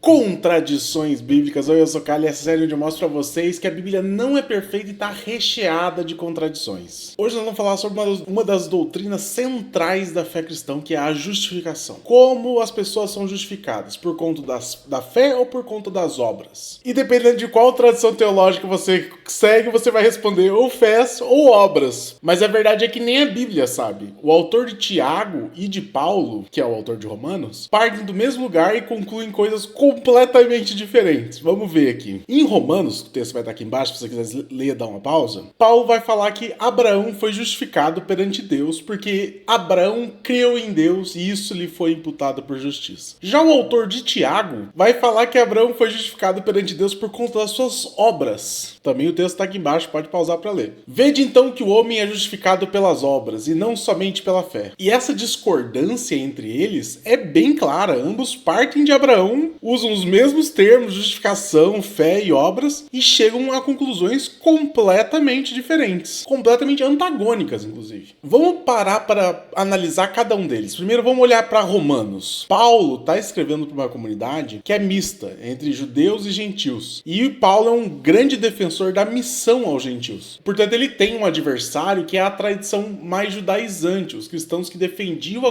Contradições bíblicas. Oi, eu sou Kali, essa série onde eu mostro pra vocês que a Bíblia não é perfeita e está recheada de contradições. Hoje nós vamos falar sobre uma das doutrinas centrais da fé cristã, que é a justificação. Como as pessoas são justificadas, por conta da fé ou por conta das obras. E dependendo de qual tradição teológica você segue, você vai responder ou fé ou obras. Mas a verdade é que nem a Bíblia sabe. O autor de Tiago e de Paulo, que é o autor de Romanos, partem do mesmo lugar e concluem coisas completamente diferentes. Vamos ver aqui. Em Romanos, o texto vai estar aqui embaixo, se você quiser ler, dá uma pausa. Paulo vai falar que Abraão foi justificado perante Deus porque Abraão creu em Deus e isso lhe foi imputado por justiça. Já o autor de Tiago vai falar que Abraão foi justificado perante Deus por conta das suas obras. Também o texto está aqui embaixo, pode pausar para ler. Vede então que o homem é justificado pelas obras e não somente pela fé. E essa discordância entre eles é bem clara. Ambos partem de Abraão, usam os mesmos termos, justificação, fé e obras, e chegam a conclusões completamente diferentes. Completamente antagônicas, inclusive. Vamos parar para analisar cada um deles. Primeiro vamos olhar para Romanos. Paulo está escrevendo para uma comunidade que é mista, entre judeus e gentios. E Paulo é um grande defensor da missão aos gentios. Portanto, ele tem um adversário que é a tradição mais judaizante, os cristãos que defendiam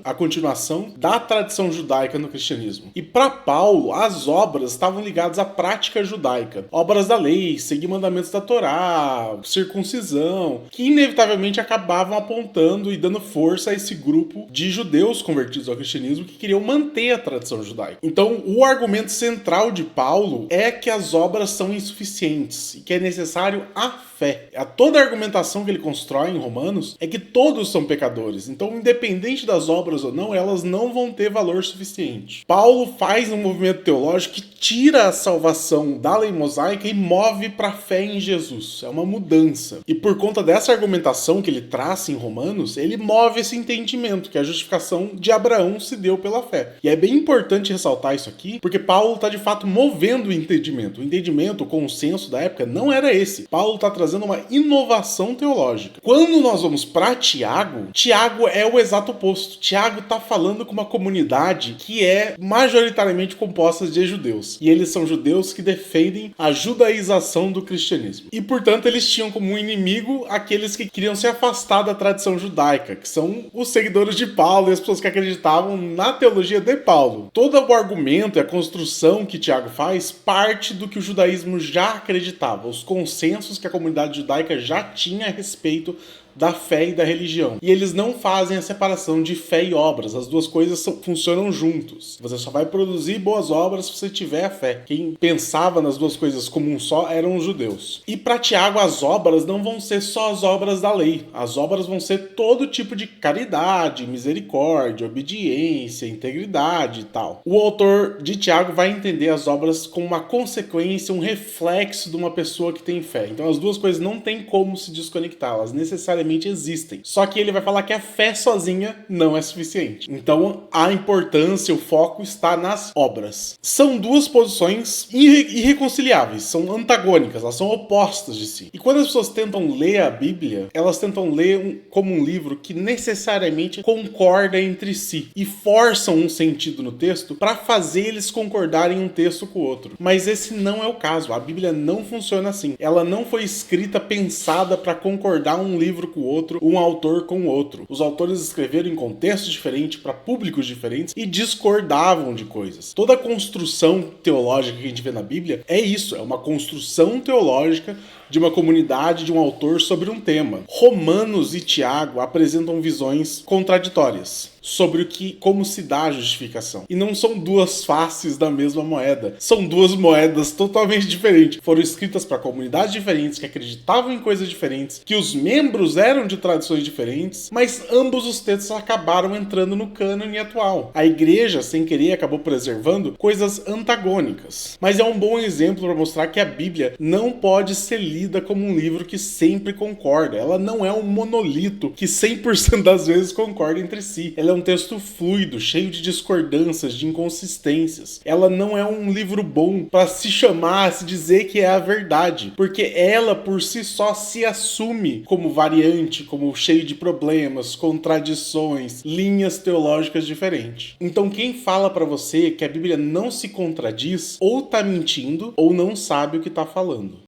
a continuação da tradição judaica no cristianismo. E para Paulo, as obras estavam ligadas à prática judaica. Obras da lei, seguir mandamentos da Torá, circuncisão, que inevitavelmente acabavam apontando e dando força a esse grupo de judeus convertidos ao cristianismo que queriam manter a tradição judaica. Então, o argumento central de Paulo é que as obras são insuficientes e que é necessário a fé. Toda a argumentação que ele constrói em Romanos é que todos são pecadores. Então, independente das obras ou não, elas não vão ter valor suficiente. Paulo faz um movimento teológico que tira a salvação da lei mosaica e move para a fé em Jesus. É uma mudança. E por conta dessa argumentação que ele traça em Romanos, ele move esse entendimento que a justificação de Abraão se deu pela fé. E é bem importante ressaltar isso aqui, porque Paulo está de fato movendo o entendimento. O entendimento, o consenso da época não era esse. Paulo está trazendo uma inovação teológica. Quando nós vamos para Tiago, Tiago é o exato oposto. Tiago está falando com uma comunidade que é majoritariamente composta de judeus. E eles são judeus que defendem a judaização do cristianismo. E, portanto, eles tinham como inimigo aqueles que queriam se afastar da tradição judaica, que são os seguidores de Paulo e as pessoas que acreditavam na teologia de Paulo. Todo o argumento e a construção que Tiago faz parte do que o judaísmo já acreditava, os consensos que a comunidade judaica já tinha a respeito da fé e da religião. E eles não fazem a separação de fé e obras. As duas coisas funcionam juntos. Você só vai produzir boas obras se você tiver a fé. Quem pensava nas duas coisas como um só eram os judeus. E para Tiago, as obras não vão ser só as obras da lei. As obras vão ser todo tipo de caridade, misericórdia, obediência, integridade e tal. O autor de Tiago vai entender as obras como uma consequência, um reflexo de uma pessoa que tem fé. Então as duas coisas não tem como se desconectar. Elas necessariamente existem. Só que ele vai falar que a fé sozinha não é suficiente. Então a importância, o foco está nas obras. São duas posições irreconciliáveis, são antagônicas, elas são opostas de si. E quando as pessoas tentam ler a Bíblia, elas tentam ler como um livro que necessariamente concorda entre si e forçam um sentido no texto para fazer eles concordarem um texto com o outro. Mas esse não é o caso. A Bíblia não funciona assim. Ela não foi escrita pensada para concordar um livro com o outro, um autor com o outro. Os autores escreveram em contextos diferentes, para públicos diferentes e discordavam de coisas. Toda a construção teológica que a gente vê na Bíblia é isso, é uma construção teológica de uma comunidade, de um autor sobre um tema. Romanos e Tiago apresentam visões contraditórias sobre como se dá a justificação. E não são duas faces da mesma moeda. São duas moedas totalmente diferentes. Foram escritas para comunidades diferentes, que acreditavam em coisas diferentes, que os membros eram de tradições diferentes, mas ambos os textos acabaram entrando no cânone atual. A igreja, sem querer, acabou preservando coisas antagônicas. Mas é um bom exemplo para mostrar que a Bíblia não pode ser lida como um livro que sempre concorda. Ela não é um monolito que 100% das vezes concorda entre si. Ela é um texto fluido, cheio de discordâncias, de inconsistências. Ela não é um livro bom para se chamar, se dizer que é a verdade, porque ela por si só se assume como variante, como cheio de problemas, contradições, linhas teológicas diferentes. Então quem fala para você que a Bíblia não se contradiz ou tá mentindo ou não sabe o que tá falando.